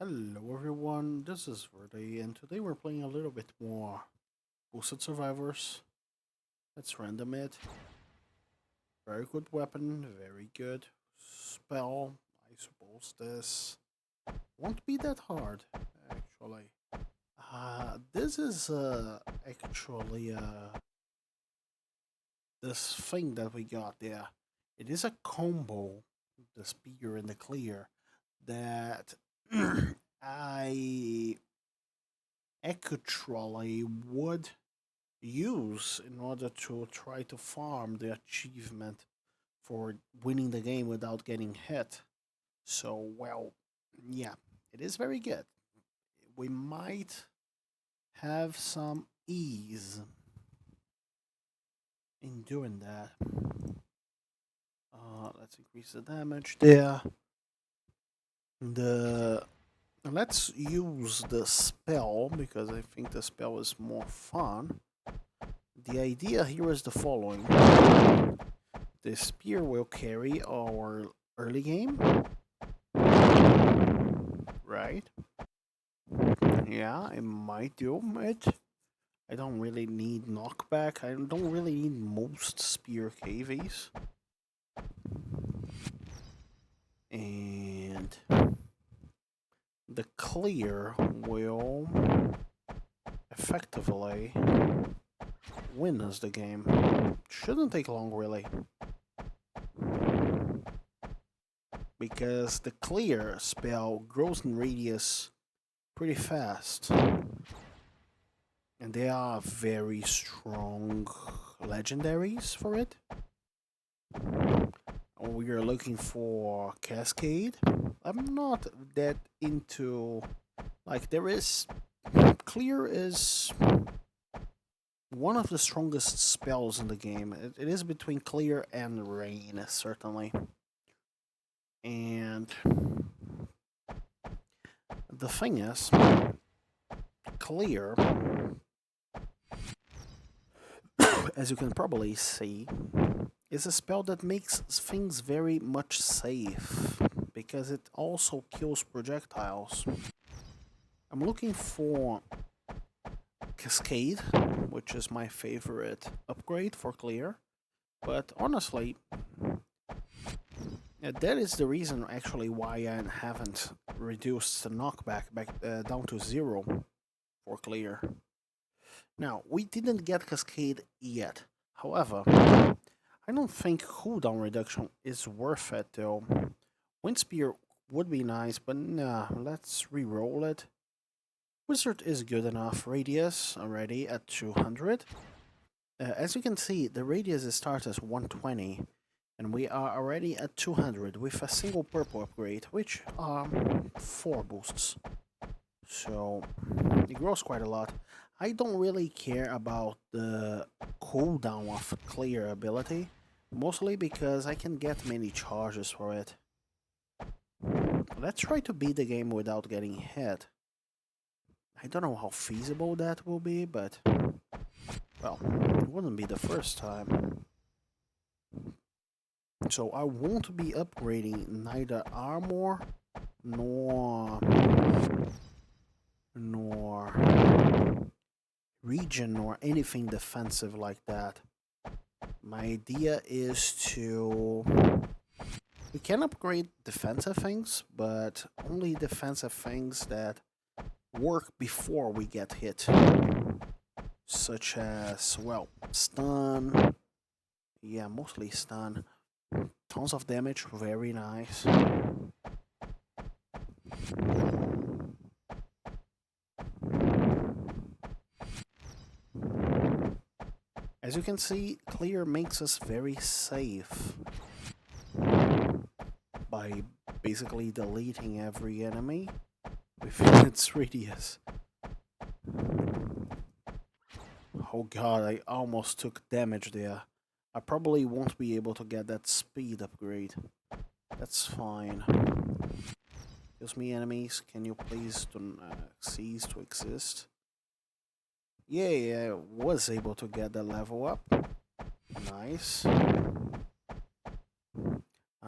Hello everyone, this is Verde, and today we're playing a little bit more Boosted Survivors. Let's random it. Very good weapon, very good spell. I suppose this won't be that hard, actually. This is actually this thing that we got there. It is a combo, the spear and the clear, that I actually would use in order to try to farm the achievement for winning the game without getting hit. So, well, yeah, it is very good. We might have some ease in doing that. Let's increase the damage there. The Let's use the spell because I think the spell is more fun. The idea here is the following. The spear will carry our early game, right? Yeah, it might do it. I don't really need knockback. I don't really need most spear KVs. And the clear will effectively win us the game. Shouldn't take long, really. Because the clear spell grows in radius pretty fast. And they are very strong legendaries for it. We are looking for Cascade. I'm not that into. Like, there is. Clear is one of the strongest spells in the game. It is between Clear and Rain, certainly. And the thing is, Clear, as you can probably see, is a spell that makes things very much safe because it also kills projectiles. I'm looking for Cascade, which is my favorite upgrade for Clear, but honestly, that is the reason actually why I haven't reduced the knockback back down to 0 for Clear. Now, we didn't get Cascade yet. However, I don't think cooldown reduction is worth it though. Wind Spear would be nice, but nah, let's re-roll it. Wizard is good enough. Radius already at 200. As you can see, the radius starts at 120, and we are already at 200 with a single purple upgrade, which are 4 boosts. So it grows quite a lot. I don't really care about the cooldown of clear ability, mostly because I can get many charges for it. Let's try to beat the game without getting hit. I don't know how feasible that will be, but well, it wouldn't be the first time. So I won't be upgrading neither armor nor region or anything defensive like that. My idea is to... We can upgrade defensive things, but only defensive things that work before we get hit. Such as, well, stun. Yeah, mostly stun. Tons of damage, very nice. As you can see, clear makes us very safe by basically deleting every enemy within its radius. Oh god, I almost took damage there. I probably won't be able to get that speed upgrade. That's fine. Excuse me, enemies, can you please cease to exist? Yeah, I was able to get the level up. Nice.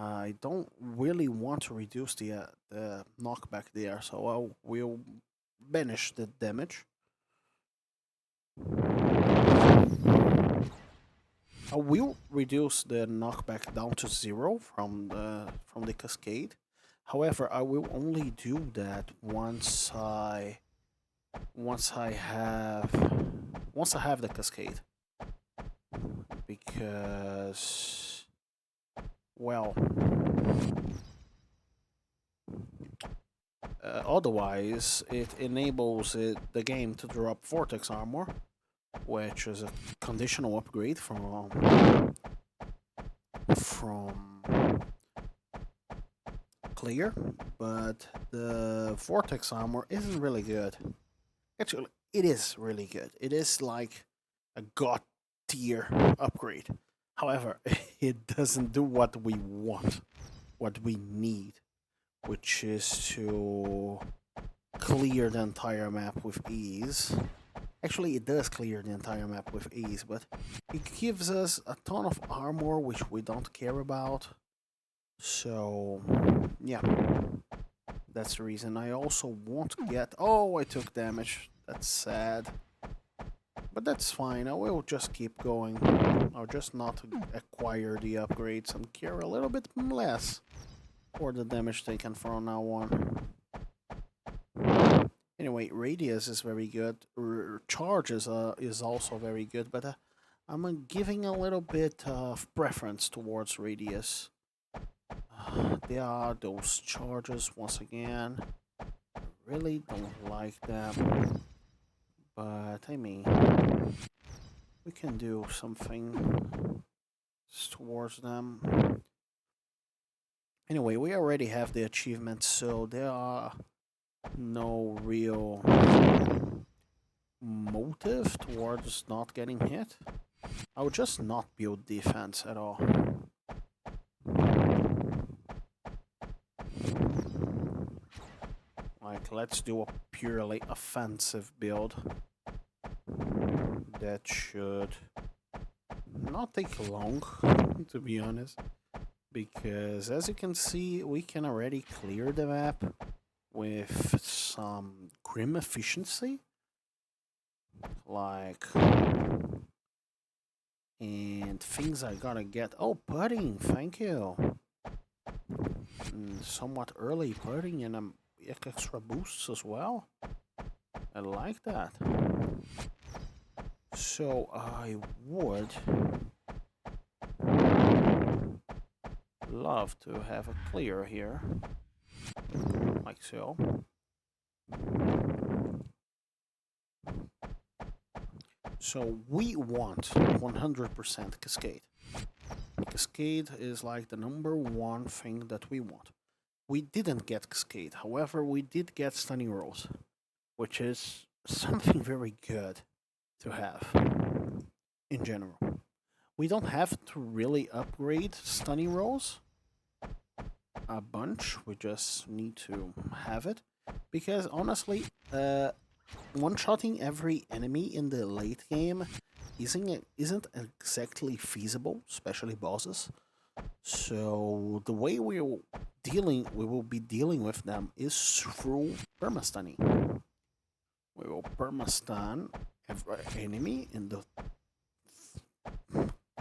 I don't really want to reduce the knockback there, so I will banish the damage. I will reduce the knockback down to 0 from the cascade. However, I will only do that once I have the cascade, because, well, otherwise it enables the game to drop vortex armor, which is a conditional upgrade from clear, but the vortex armor isn't really good. Actually, it is really good. It is like a god tier upgrade. However, it doesn't do what we want, what we need, which is to clear the entire map with ease. Actually, it does clear the entire map with ease, but it gives us a ton of armor, which we don't care about. So, yeah, that's the reason. I also won't get... Oh, I took damage. That's sad. But that's fine. I will just keep going. I'll just not acquire the upgrades and care a little bit less for the damage taken from now on. Anyway, radius is very good. Charge is also very good, but I'm giving a little bit of preference towards radius. There are those charges once again. I really don't like them, but I mean, we can do something towards them. Anyway, we already have the achievement, so there are no real motive towards not getting hit. I would just not build defense at all. Like, let's do a purely offensive build. That should not take long, to be honest. Because, as you can see, we can already clear the map with some grim efficiency. Like... And things I gotta get... Oh, pudding! Thank you! Somewhat early pudding and extra boosts as well. I like that. So I would love to have a clear here, like so. So we want 100% Cascade. Cascade is like the #1 thing that we want. We didn't get Cascade, however, we did get Stunning Rolls, which is something very good to have in general. We don't have to really upgrade Stunning Rolls a bunch, we just need to have it, because honestly, one-shotting every enemy in the late game isn't exactly feasible, especially bosses. So the way we will be dealing with them is through permastunning. We will permastun every enemy in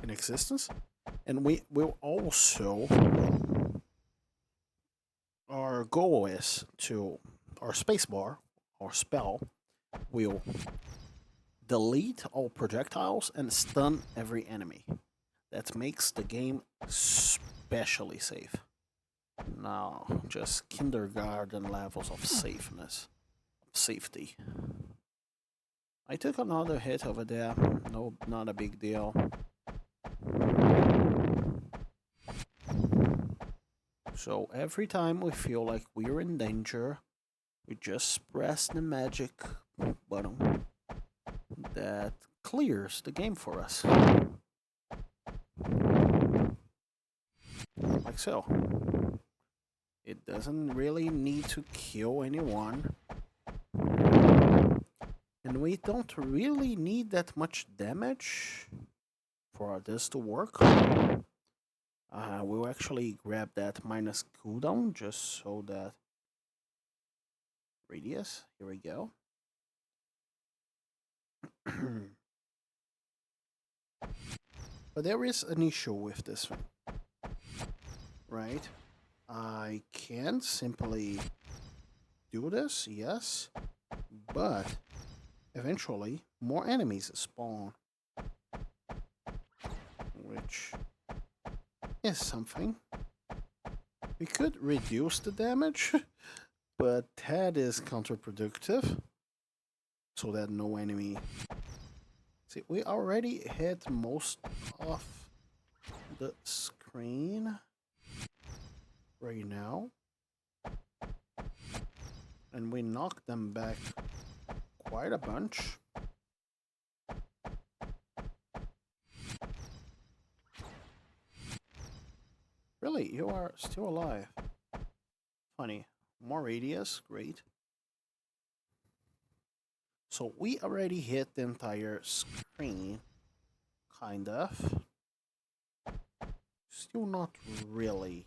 existence, and we will also... Our goal is to... Our spacebar, or spell, will delete all projectiles and stun every enemy. That makes the game especially safe. Now, just kindergarten levels of safety. I took another hit over there. No, not a big deal. So every time we feel like we're in danger, we just press the magic button that clears the game for us. Like so. It doesn't really need to kill anyone. And we don't really need that much damage for this to work. We'll actually grab that minus cooldown just so that radius. Here we go. But there is an issue with this one, right? I can simply do this, yes, but eventually more enemies spawn, which is something. We could reduce the damage, but that is counterproductive, so that no enemy... See, we already hit most of the screen right now, and we knocked them back quite a bunch. Really, you are still alive. Funny. More radius, great. So we already hit the entire screen, kind of. Still not really.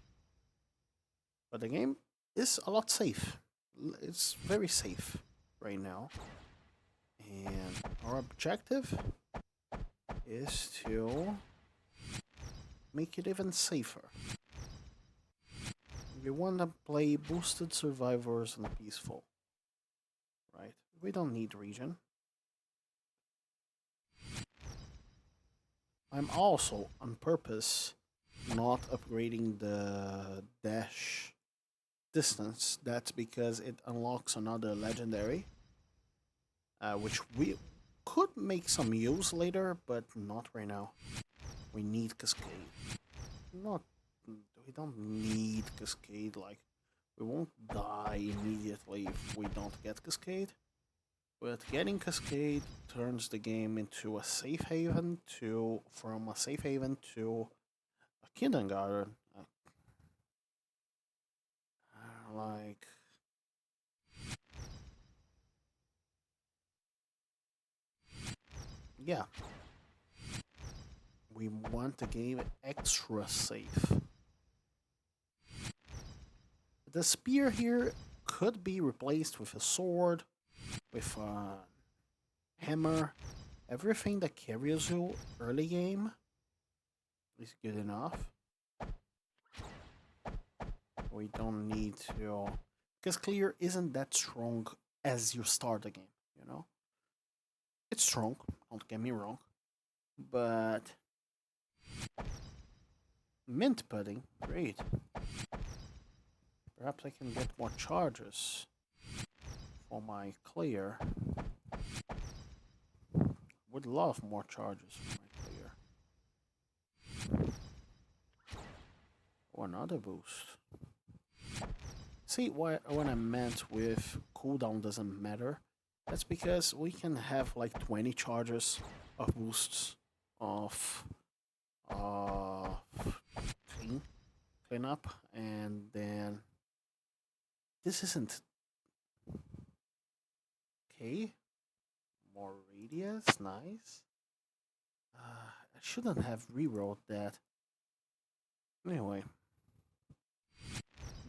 But the game is a lot safe. It's very safe right now. And our objective is to make it even safer. We want to play boosted survivors and peaceful, right? We don't need region. I'm also, on purpose, not upgrading the dash distance. That's because it unlocks another legendary, which we could make some use later, but not right now. We need Cascade. We don't need Cascade, like, we won't die immediately if we don't get Cascade. But getting Cascade turns the game into a safe haven from a safe haven to a kindergarten. Like, yeah. We want the game extra safe. The spear here could be replaced with a sword, with a hammer. Everything that carries you early game is good enough. We don't need to... Because clear isn't that strong as you start the game, you know? It's strong, don't get me wrong. But... mint pudding, great. Perhaps I can get more charges for my clear. Would love more charges for my clear. Or another boost. See what I meant with cooldown doesn't matter? That's because we can have like 20 charges of boosts of clean up, and then this isn't okay. More radius, nice. I shouldn't have rewrote that. Anyway,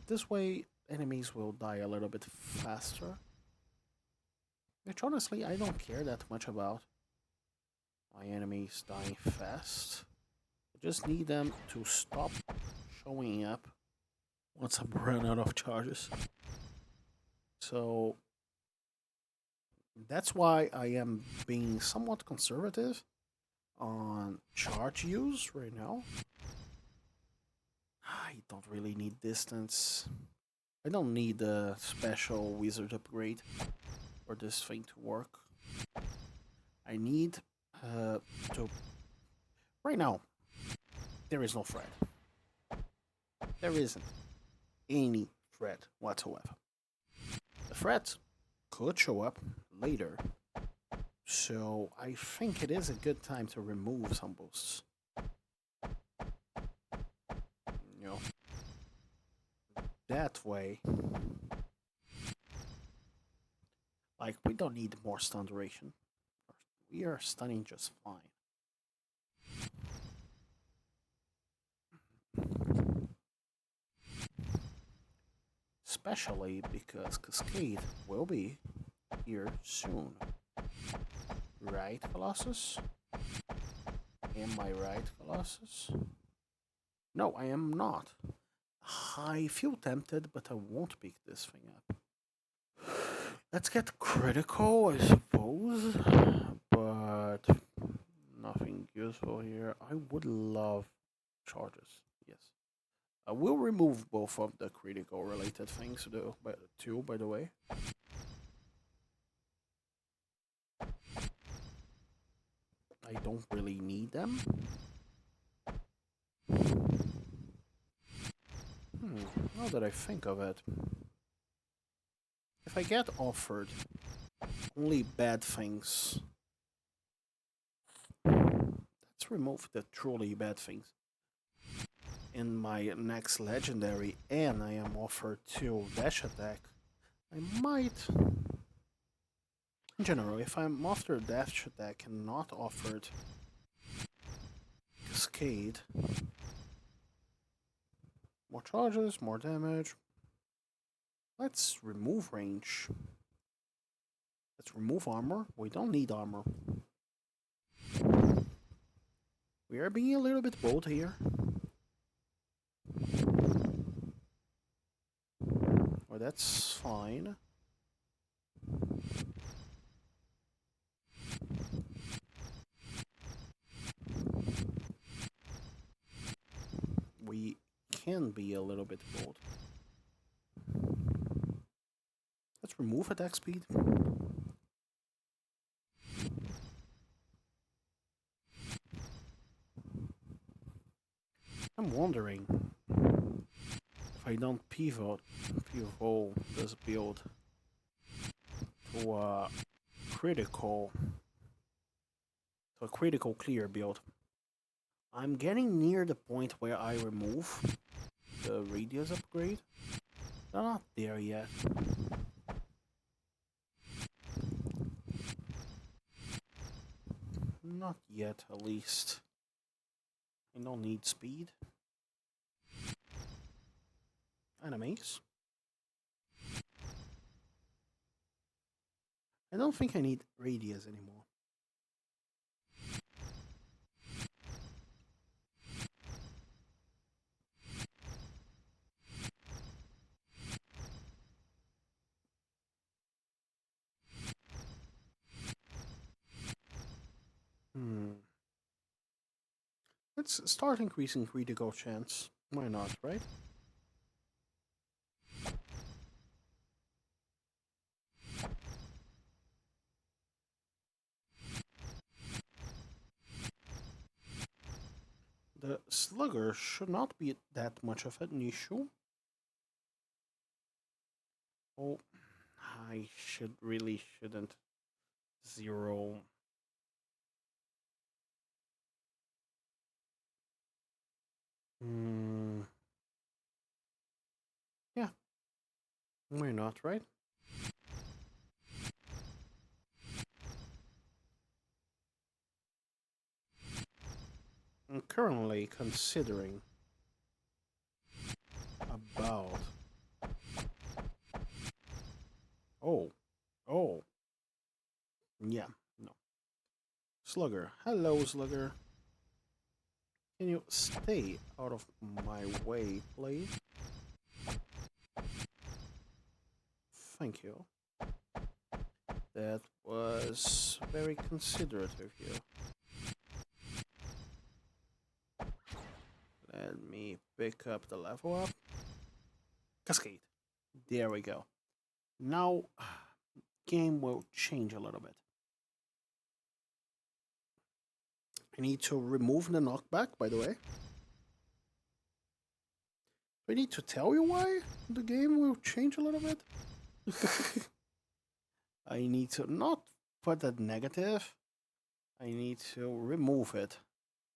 this way enemies will die a little bit faster. Which honestly I don't care that much about my enemies dying fast. I just need them to stop showing up once I'm run out of charges. So that's why I am being somewhat conservative on charge use right now. I don't really need distance. I don't need a special wizard upgrade for this thing to work. I need to... Right now, there is no threat. There isn't any threat whatsoever. The threat could show up later, so I think it is a good time to remove some boosts. You know, that way, like, we don't need more stun duration. We are stunning just fine. especially because Cascade will be here soon. Right, Colossus? Am I right, Colossus? No, I am not. I feel tempted, but I won't pick this thing up. Let's get critical, I suppose, but nothing useful here. I would love charges, yes. I will remove both of the critical related things though, too, by the way. I don't really need them. Now that I think of it, if I get offered only bad things, let's remove the truly bad things. In my next legendary, and I am offered 2 dash attack, I might. In general, if I'm offered dash attack and not offered cascade, more charges, more damage. Let's remove range. Let's remove armor. We don't need armor. We are being a little bit bold here. Well, that's fine. We can be a little bit bold. Let's remove attack speed. I'm wondering if I don't pivot this build to a critical clear build. I'm getting near the point where I remove the radius upgrade. They're not there yet. Not yet, at least. I don't need speed. Enemies. I don't think I need radius anymore. Let's start increasing critical chance. Why not, right? The slugger should not be that much of an issue. Oh, I shouldn't zero. Yeah. Why not, right? I'm currently considering about. Oh. Yeah, no. Slugger. Hello, Slugger. Can you stay out of my way, please? Thank you. That was very considerate of you. Let me pick up the level up. Cascade. There we go. Now, game will change a little bit. I need to remove the knockback, by the way. Do I need to tell you why the game will change a little bit? I need to not put that negative. I need to remove it.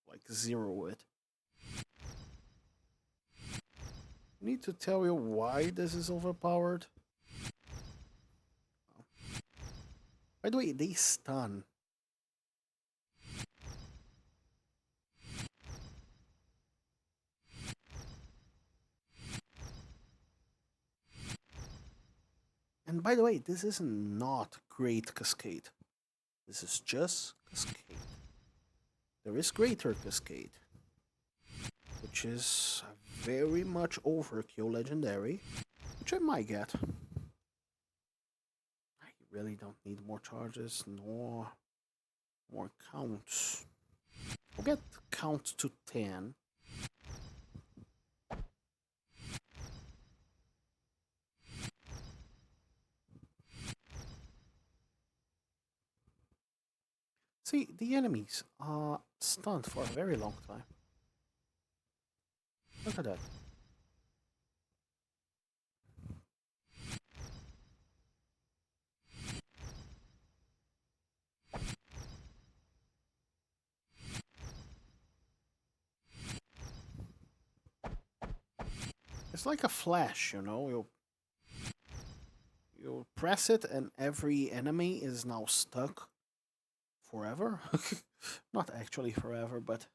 Like zero it. I need to tell you why this is overpowered. By the way, they stun. And by the way, this is not Great Cascade. This is just Cascade. There is Greater Cascade, which is very much overkill legendary, which I might get. I really don't need more charges nor more counts. We'll get count to 10. See, the enemies are stunned for a very long time. Look at that. It's like a flash, you know? You press it and every enemy is now stuck forever. Not actually forever, but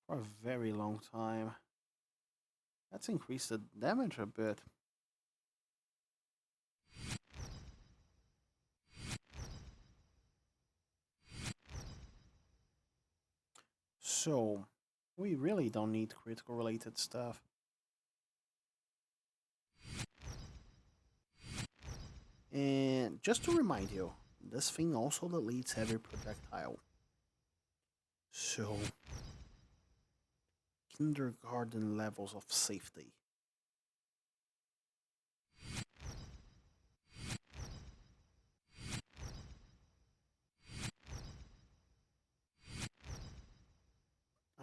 for a very long time. Let's increase the damage a bit. So, we really don't need critical related stuff. And just to remind you, this thing also deletes heavy projectile. So, kindergarten levels of safety.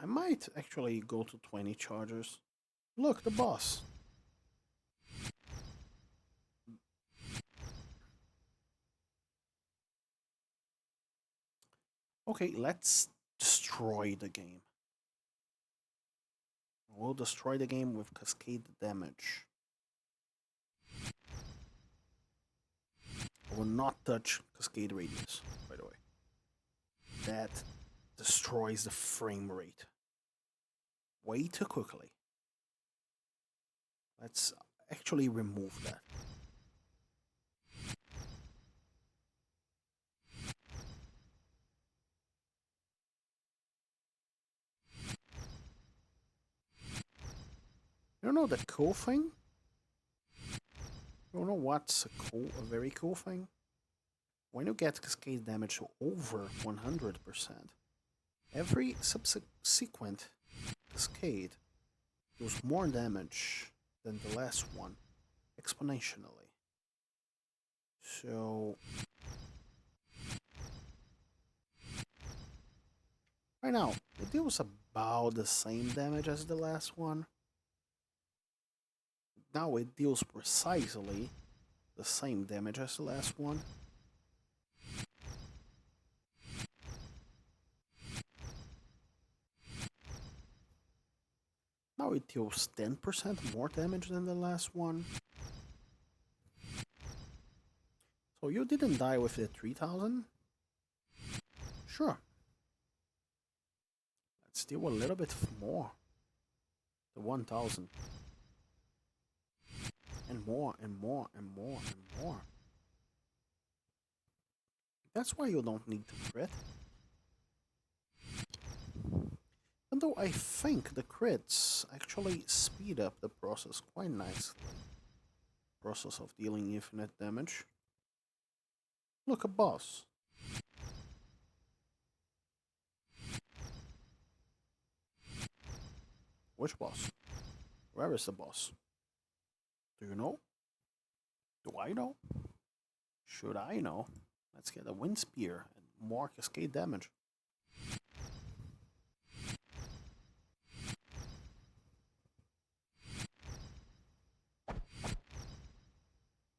I might actually go to 20 chargers. Look, the boss. Okay, let's destroy the game. We'll destroy the game with cascade damage. I will not touch cascade radius, by the way. That destroys the frame rate way too quickly. Let's actually remove that. You know the cool thing? You know what's a very cool thing? When you get cascade damage to over 100%, every subsequent cascade does more damage than the last one, exponentially. So, right now, it deals about the same damage as the last one. Now it deals precisely the same damage as the last one. Now it deals 10% more damage than the last one. So you didn't die with the 3000? Sure. Let's deal a little bit more. The 1000. And more, and more, and more, and more. That's why you don't need to crit. And though I think the crits actually speed up the process quite nicely. Process of dealing infinite damage. Look, a boss. Which boss? Where is the boss? Do you know? Do I know? Should I know? Let's get a wind spear and more cascade damage.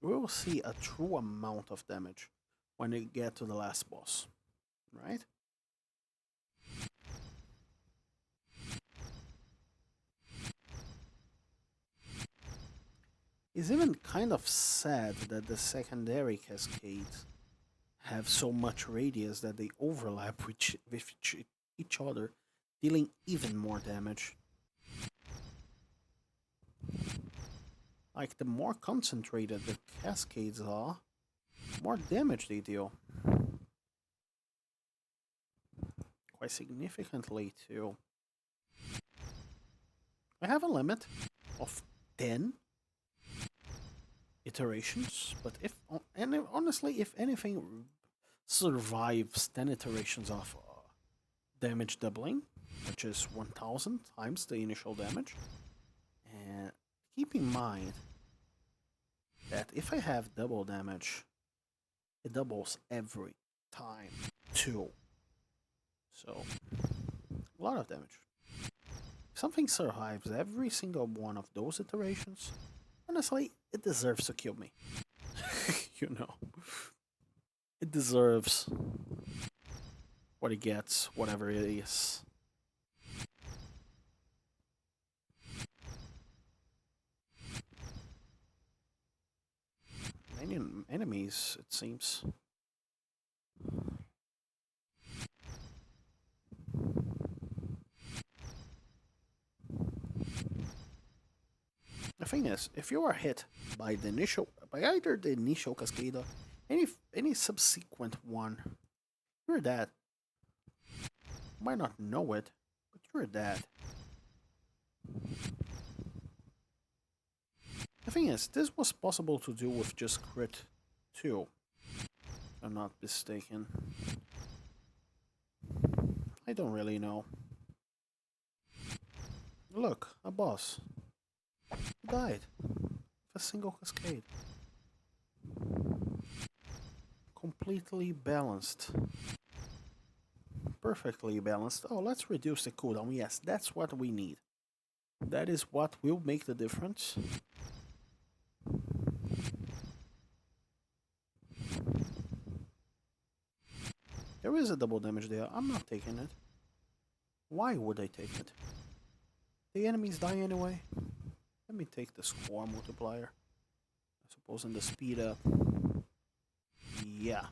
We will see a true amount of damage when we get to the last boss, right? It's even kind of sad that the secondary cascades have so much radius that they overlap with each other, dealing even more damage. Like, the more concentrated the cascades are, more damage they deal. Quite significantly, too. I have a limit of 10 iterations, but honestly, if anything survives 10 iterations of damage doubling, which is 1000 times the initial damage, and keep in mind that if I have double damage, it doubles every time too. So, a lot of damage. If something survives every single one of those iterations, honestly, it deserves to kill me. You know. It deserves what it gets, whatever it is. Many enemies, it seems. The thing is, if you are hit by either the initial cascade or any subsequent one, you're dead. You might not know it, but you're dead. The thing is, this was possible to do with just crit too, if I'm not mistaken. I don't really know. Look, a boss. He died with a single cascade. Completely balanced. Perfectly balanced. Oh, let's reduce the cooldown. Yes, that's what we need. That is what will make the difference. There is a double damage there. I'm not taking it. Why would I take it? The enemies die anyway. Let me take the score multiplier. I suppose in the speed up. Yeah.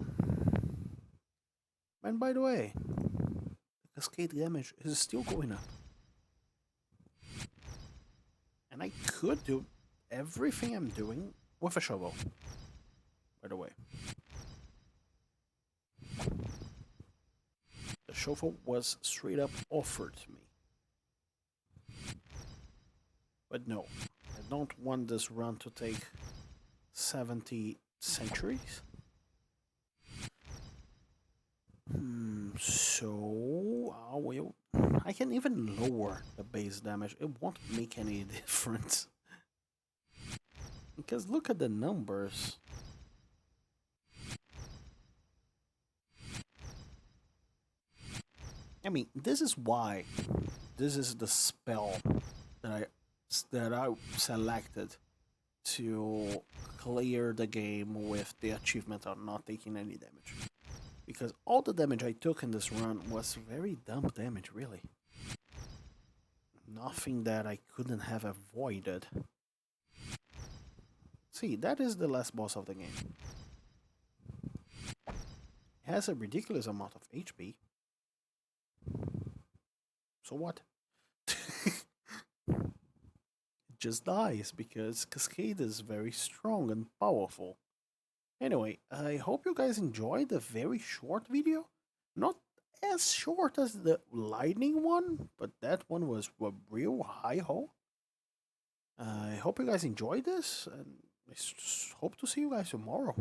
And by the way, the cascade damage is still going up. And I could do everything I'm doing with a shovel. By the way. The shovel was straight up offered to me. But no, I don't want this run to take 70 centuries. So I can even lower the base damage. It won't make any difference. Because look at the numbers. I mean, this is why this is the spell that I selected to clear the game with the achievement of not taking any damage. Because all the damage I took in this run was very dumb damage, really. Nothing that I couldn't have avoided. See, that is the last boss of the game. It has a ridiculous amount of HP. So what? It just dies because Cascade is very strong and powerful. Anyway, I hope you guys enjoyed the very short video. Not as short as the lightning one, but that one was a real hi-ho. I hope you guys enjoyed this, and I hope to see you guys tomorrow.